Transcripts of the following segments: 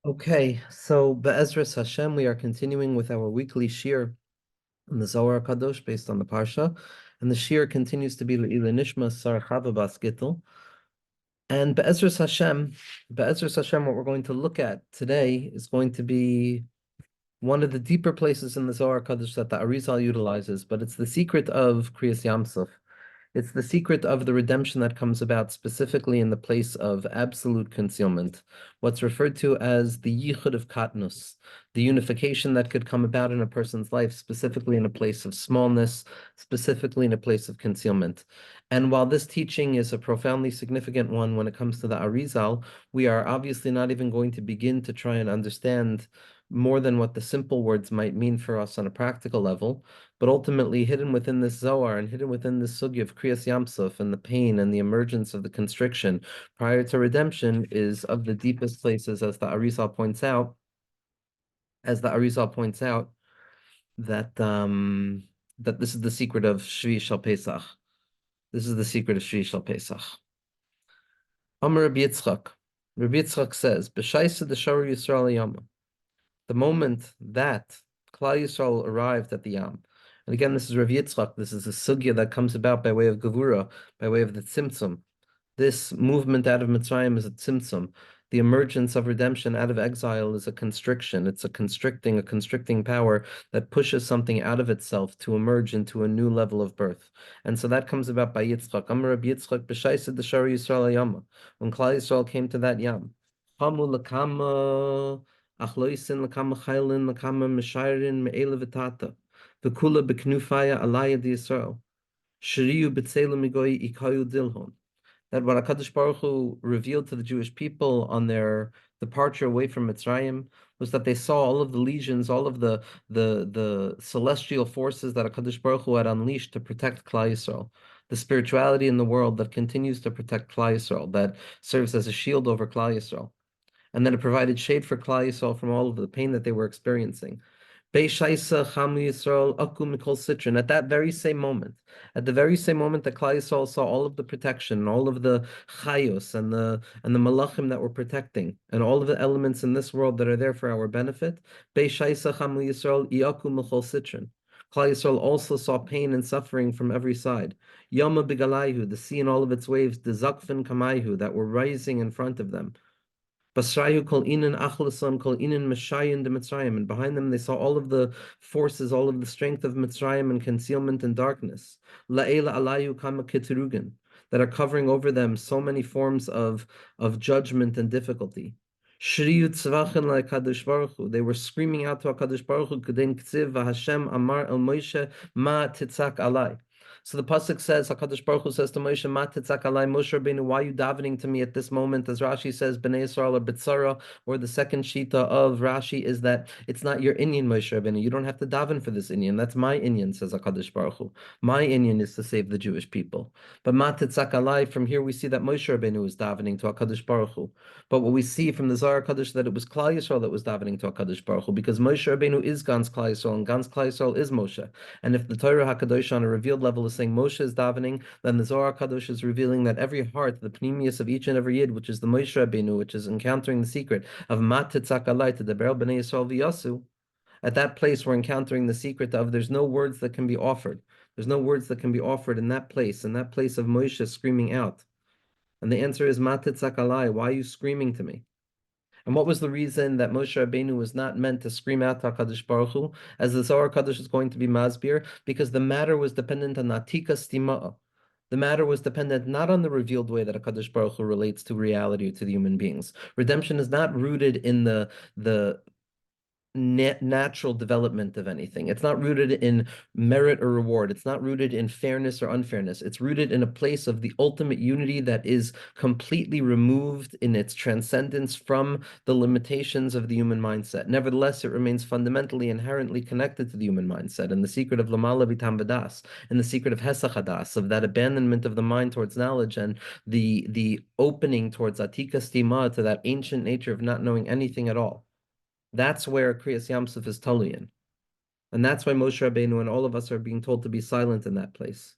Okay, so Be'ezras Hashem, we are continuing with our weekly shir in the Zohar Kadosh based on the Parsha, and the shir continues to be Le'ila Nishma Sar Chava Bas Gittel. And Be'ezras Hashem, what we're going to look at today is going to be one of the deeper places in the Zohar Kadosh that the Arizal utilizes, but it's the secret of Kriyas Yamsuf. It's the secret of the redemption that comes about specifically in the place of absolute concealment, what's referred to as the yichud of katnus, the unification that could come about in a person's life, specifically in a place of smallness, specifically in a place of concealment. And while this teaching is a profoundly significant one when it comes to the Arizal, we are obviously not even going to begin to try and understand more than what the simple words might mean for us on a practical level. But ultimately, hidden within this Zohar and hidden within this sugya of Kriyas Yamsuf and the pain and the emergence of the constriction prior to redemption is of the deepest places, as the Arizal points out. As the Arizal points out, that this is the secret of Shvi Shal Pesach. This is the secret of Shvi Shal Pesach. Amar Rabbi Yitzchak. Rabbi Yitzchak says, "B'shaisa d'shar Yisrael Yama." The moment that Klal Yisrael arrived at the Yam, and again, this is Rav Yitzchak, this is a sugya that comes about by way of Gevura, by way of the Tzimtzum. This movement out of Mitzrayim is a Tzimtzum. The emergence of redemption out of exile is a constriction. It's a constricting power that pushes something out of itself to emerge into a new level of birth. And so that comes about by Yitzchak. Amar Rabbi Yitzchak, b'shaisa d'shar Yisrael Yama. When Klal Yisrael came to that Yam, Hamu l'kama achloisin l'kama chaylin l'kama mishayrin me'ela v'tata v'kula b'knufaya alaya d'Yisrael shiriyu b'tzelem migoyi ikayu dilhon. That what HaKadosh Baruch Hu revealed to the Jewish people on their departure away from Mitzrayim was that they saw all of the legions, all of the celestial forces that HaKadosh Baruch Hu had unleashed to protect Klal Yisrael, the spirituality in the world that continues to protect Klal Yisrael, that serves as a shield over Klal Yisrael, and then it provided shade for Klal Yisrael from all of the pain that they were experiencing. At that very same moment, at the very same moment that Klal Yisrael saw all of the protection, all of the chayos and the malachim that were protecting, and all of the elements in this world that are there for our benefit, Klal Yisrael also saw pain and suffering from every side. Yama bigalayhu, the sea and all of its waves, the zakfin kamayhu, that were rising in front of them. Basrayu kol inin achlasam kol inin meshayin de Mitzrayim, and behind them they saw all of the forces, all of the strength of Mitzrayim and concealment and darkness. La'ela alayu kama kiturugin, that are covering over them so many forms of judgment and difficulty. Shriyu tzvachin la Kadosh Baruch Hu, they were screaming out to HaKadosh Baruch Hu, Kedein ktziv v'Hashem amar el Moshe ma titzak alai. So the pasuk says, Hakadosh Baruch Hu says to Moshe, "Ma titzak alai Moshe Rabbeinu, why are you davening to me at this moment?" As Rashi says, "Bnei Yisrael are bitzara," or the second shita of Rashi is that it's not your inyan, Moshe Rabbeinu. You don't have to daven for this inyan. That's my inyan, says Hakadosh Baruch Hu. My inyan is to save the Jewish people. But Ma titzak alai, from here we see that Moshe Rabbeinu is davening to Hakadosh Baruch Hu. But what we see from the Zohar Kadosh that it was Klal Yisrael that was davening to Hakadosh Baruch Hu, because Moshe Rabbeinu is Gans Klal Yisrael, and Gans Klal Yisrael is Moshe. And if the Torah HaKadosh on a revealed level is saying Moshe is davening, then the Zohar HaKadosh is revealing that every heart, the pneumius of each and every yid, which is the Moshe Rabbeinu, which is encountering the secret of Mat Titzak Alai to the Beryl B'nai Yisrael V'yasu, at that place we're encountering the secret of there's no words that can be offered. There's no words that can be offered in that place of Moshe screaming out. And the answer is Mat Titzak Alai, why are you screaming to me? And what was the reason that Moshe Rabbeinu was not meant to scream out to HaKadosh Baruch Hu, as the Zohar Kadosh is going to be masbir? Because the matter was dependent on Atika Stima'a. The matter was dependent not on the revealed way that HaKadosh Baruch Hu relates to reality, to the human beings. Redemption is not rooted in the natural development of anything. It's not rooted in merit or reward. It's not rooted in fairness or unfairness. It's rooted in a place of the ultimate unity that is completely removed in its transcendence from the limitations of the human mindset. Nevertheless, it remains fundamentally, inherently connected to the human mindset and the secret of Lamala Vitam Vadas and the secret of Hesach Hadas, of that abandonment of the mind towards knowledge and the opening towards Atika Stima, to that ancient nature of not knowing anything at all. That's where Kriyas Yamsuf is Taluyan. And that's why Moshe Rabbeinu and all of us are being told to be silent in that place.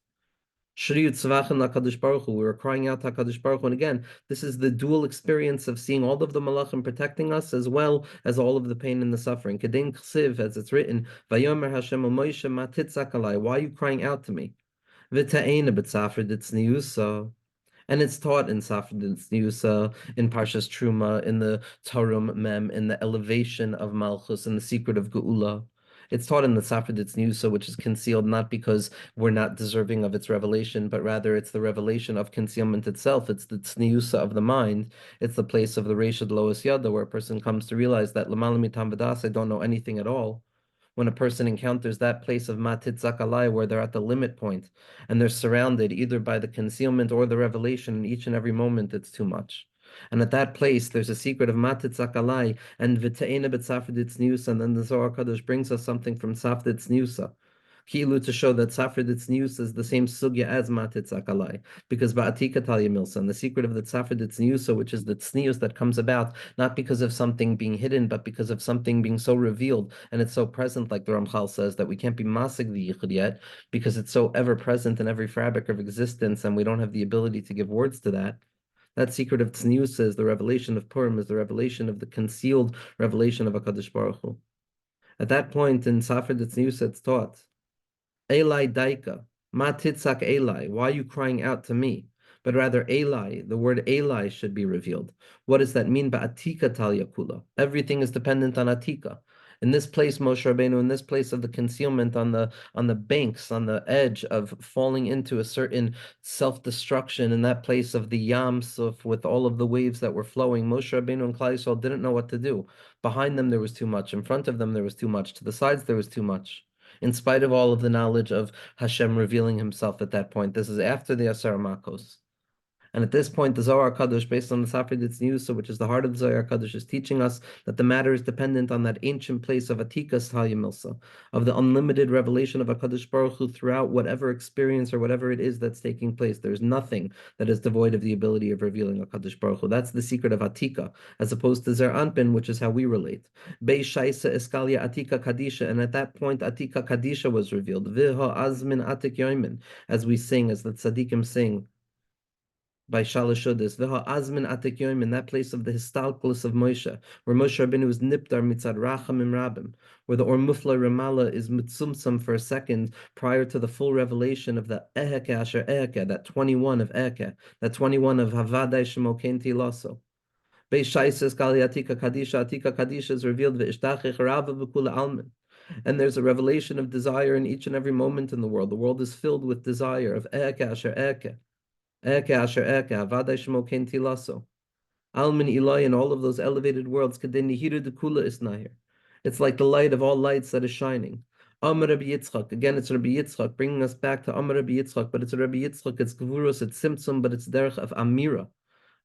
Shriyut Tzvachin LaKadosh Baruch Hu. We were crying out to HaKadosh Baruch Hu. And again, this is the dual experience of seeing all of the malachim protecting us as well as all of the pain and the suffering. Kedein Chsiv, as it's written, Vayomer Hashem Moshe Ma titzak alai. Why are you crying out to me? V'ta'ena b'tzafra ditzniusa. And it's taught in Safra Ditzniusa, in Parshas Truma, in the Tarum Mem, in the elevation of Malchus, in the secret of Geula. It's taught in the Safra Ditzniusa, which is concealed not because we're not deserving of its revelation, but rather it's the revelation of concealment itself. It's the Tzniusa of the mind. It's the place of the Reishad Lois Yada, where a person comes to realize that Lamala Mitam Vadas, I don't know anything at all. When a person encounters that place of Matit Zakalai, where they're at the limit point and they're surrounded either by the concealment or the revelation in each and every moment, it's too much. And at that place, there's a secret of Matit Zakalai and V'ta'ena B'tzafriditz Niusa, and then the Zohar Kadosh brings us something from Safditz Niusa. Kilu to show that Safriditz Niusa is the same sugya as Matit Zakalai, because Ba'atika Talia Milsa, the secret of the Safriditz Niusa, which is the tznius that comes about not because of something being hidden, but because of something being so revealed, and it's so present, like the Ramchal says, that we can't be masig the yichud yet, because it's so ever present in every fabric of existence, and we don't have the ability to give words to that. That secret of tznius is the revelation of Purim, is the revelation of the concealed revelation of HaKadosh Baruch Hu. At that point in Safra Tznius, it's taught, Eli Daika, Ma Titzak Eli, why are you crying out to me? But rather Eli, the word Eli should be revealed. What does that mean? Ba'atika tal yakula. Everything is dependent on Atika. In this place, Moshe Rabbeinu, in this place of the concealment on the banks, on the edge of falling into a certain self-destruction, in that place of the Yam Suf with all of the waves that were flowing, Moshe Rabbeinu and Klal Yisrael didn't know what to do. Behind them there was too much. In front of them there was too much. To the sides there was too much, in spite of all of the knowledge of Hashem revealing himself at that point. This is after the Asar Makos. And at this point, the Zohar Kadosh, based on the Safra Ditzniusa, which is the heart of the Zohar Kadosh, is teaching us that the matter is dependent on that ancient place of Atikas Talyamilsa, of the unlimited revelation of HaKadosh Baruch Hu throughout whatever experience or whatever it is that's taking place. There's nothing that is devoid of the ability of revealing HaKadosh Baruch Hu. That's the secret of Atika, as opposed to Zer Anpin, which is how we relate. Bei Shaisa Eskalia Atika Kadisha, and at that point, Atika Kadisha was revealed. Viha Azmin Atik Yoimin, as we sing, as the tzaddikim sing by Shalashodis, Veha Azmin Atik Yoim, in that place of the Histalkulus of Moshe, where Moshe Rabbeinu was Niptar Mitzad Rachamim Rabim, where the Or Mufla Ramala is Mitzumsum for a second prior to the full revelation of the Eheke Asher Eheke, that 21 of Eheke, that 21 of Havadai Shemokenti Lasso. Beishaisas Kali Atika Kadisha is revealed Ve'ishtachich Rava V'kula Almin. And there's a revelation of desire in each and every moment in the world. The world is filled with desire of Eheke Asher Eheke. Eke Asher Eke, Avadai Shemo Ken Tilaso. Almin Eloi, in all of those elevated worlds, Kadeni Hiru de Kula Isnahir. It's like the light of all lights that is shining. Amar Rabbi Yitzchak, again it's Rabbi Yitzchak, bringing us back to Amar Rabbi Yitzchak, but it's Rabbi Yitzchak, it's Gvurus, it's Simtsum, but it's derech of Amira.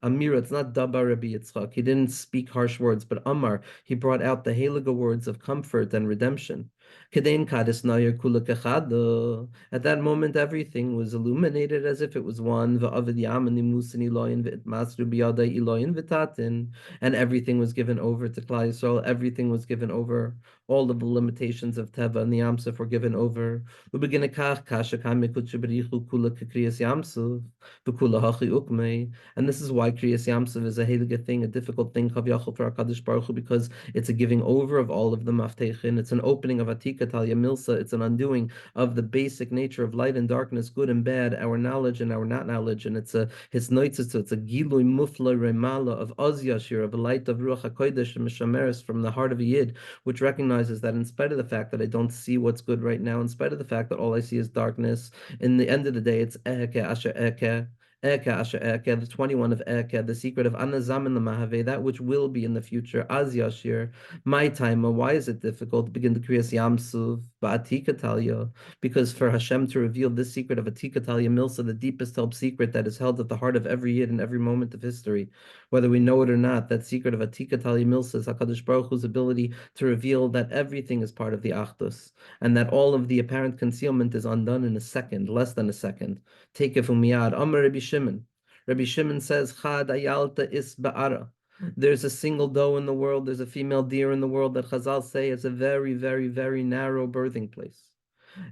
Amira, it's not Daba Rabbi Yitzchak. He didn't speak harsh words, but Amar, he brought out the heliga words of comfort and redemption. Kedein kadis nayar kula kechada. At that moment, everything was illuminated as if it was one. V'avid yamani musani loyin v'itmasru biyadai iloyin v'tatin. And everything was given over to Klal Yisrael. Everything was given over. All of the limitations of Teva and the Yamsuf were given over. U'beginekach kasha kamikut sheberichu kula kekriyas Yamsuf. V'kula hachi ukmei. And this is why Kriyas Yamsuf is a heliga thing, a difficult thing, Chav for HaKadosh Baruch Hu, because it's a giving over of all of the Mafteichin. It's an opening of Atika Talia Milsa. It's an undoing of the basic nature of light and darkness, good and bad, our knowledge and our not knowledge. And it's a Hisnoitzitz, it's a Gilui Mufla Remala of Oz Yashir, of a light of Ruach HaKodesh and Mishameres from the heart of a Yid, which recognizes that in spite of the fact that I don't see what's good right now, in spite of the fact that all I see is darkness, in the end of the day, it's Eheke Asher Eheke. Eka Asher Eka, the 21 of Eka, the secret of Anazam and the Mahave, that which will be in the future, Az Yashir, my time. Why is it difficult to begin to create Yamsuv, Ba'atika Talia? Because for Hashem to reveal this secret of Atika Talia Milsa, the deepest held secret that is held at the heart of every Yid in every moment of history, whether we know it or not, that secret of Atika Talia Milsa is HaKadosh Baruch Hu's ability to reveal that everything is part of the Achdus, and that all of the apparent concealment is undone in a second, less than a second. Take it from Miyad. Amar Rabbi Shimon. Rabbi Shimon says, Chad ayalta is ba'ara. There's a single doe in the world, there's a female deer in the world that Chazal say is a very, very, very narrow birthing place.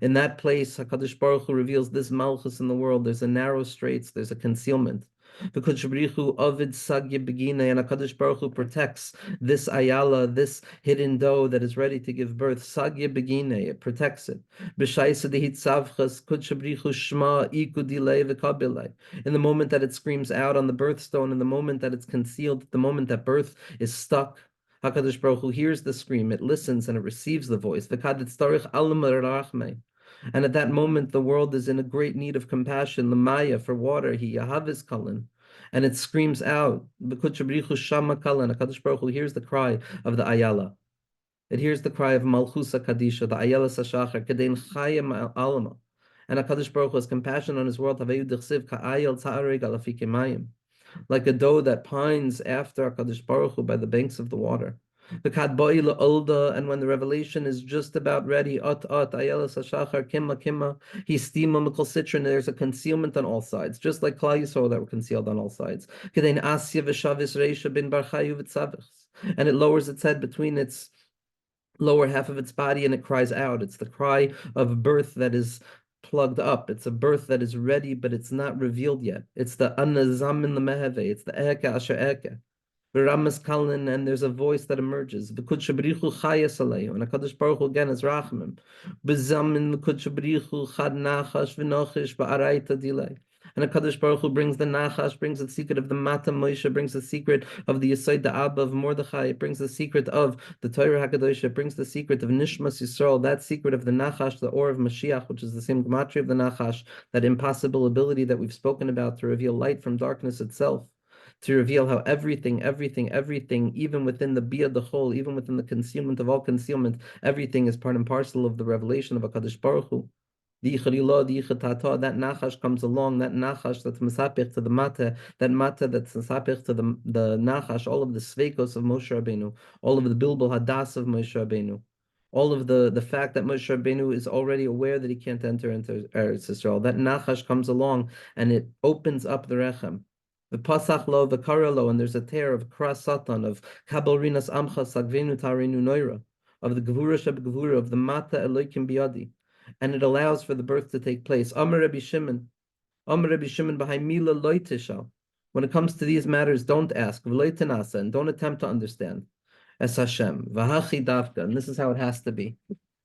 In that place, HaKadosh Baruch Hu reveals this malchus in the world. There's a narrow straits, there's a concealment. Because Ovid Sagya Begine, and HaKadosh Baruch Hu protects this ayala, this hidden doe that is ready to give birth. Sagya Begine, it protects it. B'shaisa dehit savchas kudshabrichu shma ikudile v'kabilei. In the moment that it screams out on the birthstone, in the moment that it's concealed, the moment that birth is stuck, HaKadosh Baruch Hu hears the scream, it listens and it receives the voice. And at that moment, the world is in a great need of compassion. The Maya for water, he Yahavis Kalin. And it screams out, HaKadosh Baruch Hu hears the cry of the Ayala. It hears the cry of Malchusa Kadisha, the Ayala Sashachar, Kedein Chayim Alama. And HaKadosh Baruch Hu has compassion on his world, like a doe that pines after HaKadosh Baruch Hu by the banks of the water. And when the revelation is just about ready, there's a concealment on all sides, just like Klal Yisrael that were concealed on all sides. And it lowers its head between its lower half of its body and it cries out. It's the cry of birth that is plugged up. It's a birth that is ready, but it's not revealed yet. It's the anazam in the meheve. It's the eke asher eke. Ramas Kalin, and there's a voice that emerges. And HaKadosh Baruch Hu again is Rachamim. And HaKadosh Baruch Hu brings the Nachash, brings the secret of the Mata Moshe, brings the secret of the Yesod the Abba of Mordechai, it brings the secret of the Torah HaKadosh, it brings the secret of Nishmas Yisrael, that secret of the Nachash, the Or of Mashiach, which is the same gematria of the Nachash, that impossible ability that we've spoken about to reveal light from darkness itself, to reveal how everything, even within the Bia the whole, even within the concealment of all concealment, everything is part and parcel of the revelation of HaKadosh Baruch Hu. That nachash comes along, that nachash that's mesapich to the mata, that mata that's mesapich to the nachash, all of the sveikos of Moshe Rabbeinu, all of the bilbul hadas of Moshe Rabbeinu, all of the fact that Moshe Rabbeinu is already aware that he can't enter into Eretz Yisrael. That nachash comes along and it opens up the rechem. The pasach lo, the karalo, and there's a tear of kras satan, of kabel rinas amcha sagvenu tarinu noira, of the gevura sheb gevura, of the mata eloikim biadi, and it allows for the birth to take place. Amar Rabbi Shimon b'hai mila loitishal. When it comes to these matters, don't ask, v'loitinasa, and don't attempt to understand. Es Hashem, v'hachi davka, and this is how it has to be.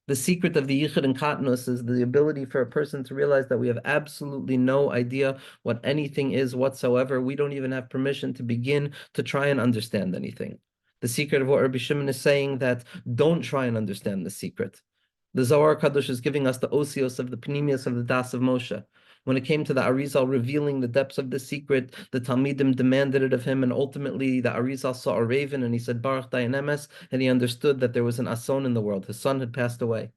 The secret of the Yichud and Katnus is the ability for a person to realize that we have absolutely no idea what anything is whatsoever. We don't even have permission to begin to try and understand anything. The secret of what Rabbi Shimon is saying, that don't try and understand the secret. The Zohar Kadosh is giving us the osios of the Pnimius of the Das of Moshe. When it came to the Arizal revealing the depths of the secret, the Talmidim demanded it of him, and ultimately the Arizal saw a raven and he said, Baruch Dayan Emes, and he understood that there was an Ason in the world. His son had passed away.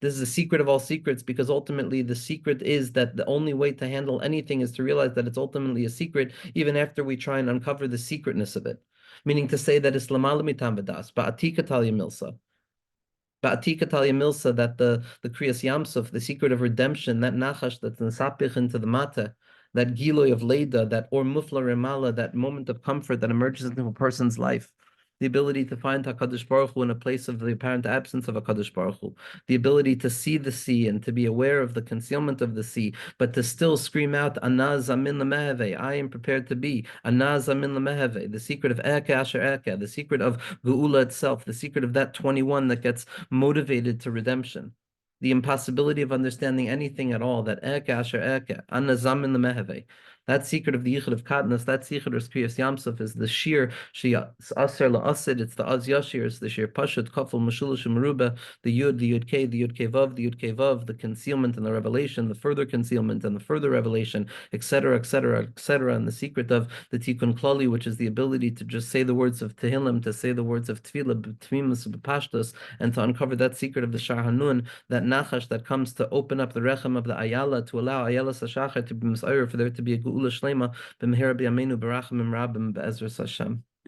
This is the secret of all secrets, because ultimately the secret is that the only way to handle anything is to realize that it's ultimately a secret, even after we try and uncover the secretness of it. Meaning to say that it's Lamalamitam Vadas, Ba'atika Talia Milsa. Ba'atika Talia Milsa, that the Kriyas Yamsuf, the secret of redemption, that Nachash that's Nasapich into the Mata, that Giloy of Leda, that Or Mufla Remala, that moment of comfort that emerges into a person's life. The ability to find HaKadosh Baruch Hu in a place of the apparent absence of HaKadosh Baruch Hu. The ability to see the sea and to be aware of the concealment of the sea, but to still scream out, Anaz Amin Lameheve, I am prepared to be. Anaz Amin Lameheve, the secret of Eke Asher Eke, the secret of Geula itself, the secret of that 21 that gets motivated to redemption. The impossibility of understanding anything at all, that Eke Asher Eke, Anazam in the Meheve. That secret of the Yichud of Katnas, that secret of Kriyas Yamsuf is the Shir, Aser La'asid, it's the Az Yashir, it's the Shir Pashut, Kafel, Mashulish, Meruba, the Yud K, the Yud K Vav, the Yud K Vav, the concealment and the revelation, the further concealment and the further revelation, etc., etc., etc., and the secret of the Tikkun Klali, which is the ability to just say the words of Tehillim, to say the words of Tefillah, B'tmimus, B'pashtos, and to uncover that secret of the Shar Hanun, that Nachash that comes to open up the Rechem of the Ayala, to allow Ayala Sashachar to be Misayr, for there to be a Geula Shlema, b'mehera b'yameinu b'rachamim rabim b'ezras Hashem.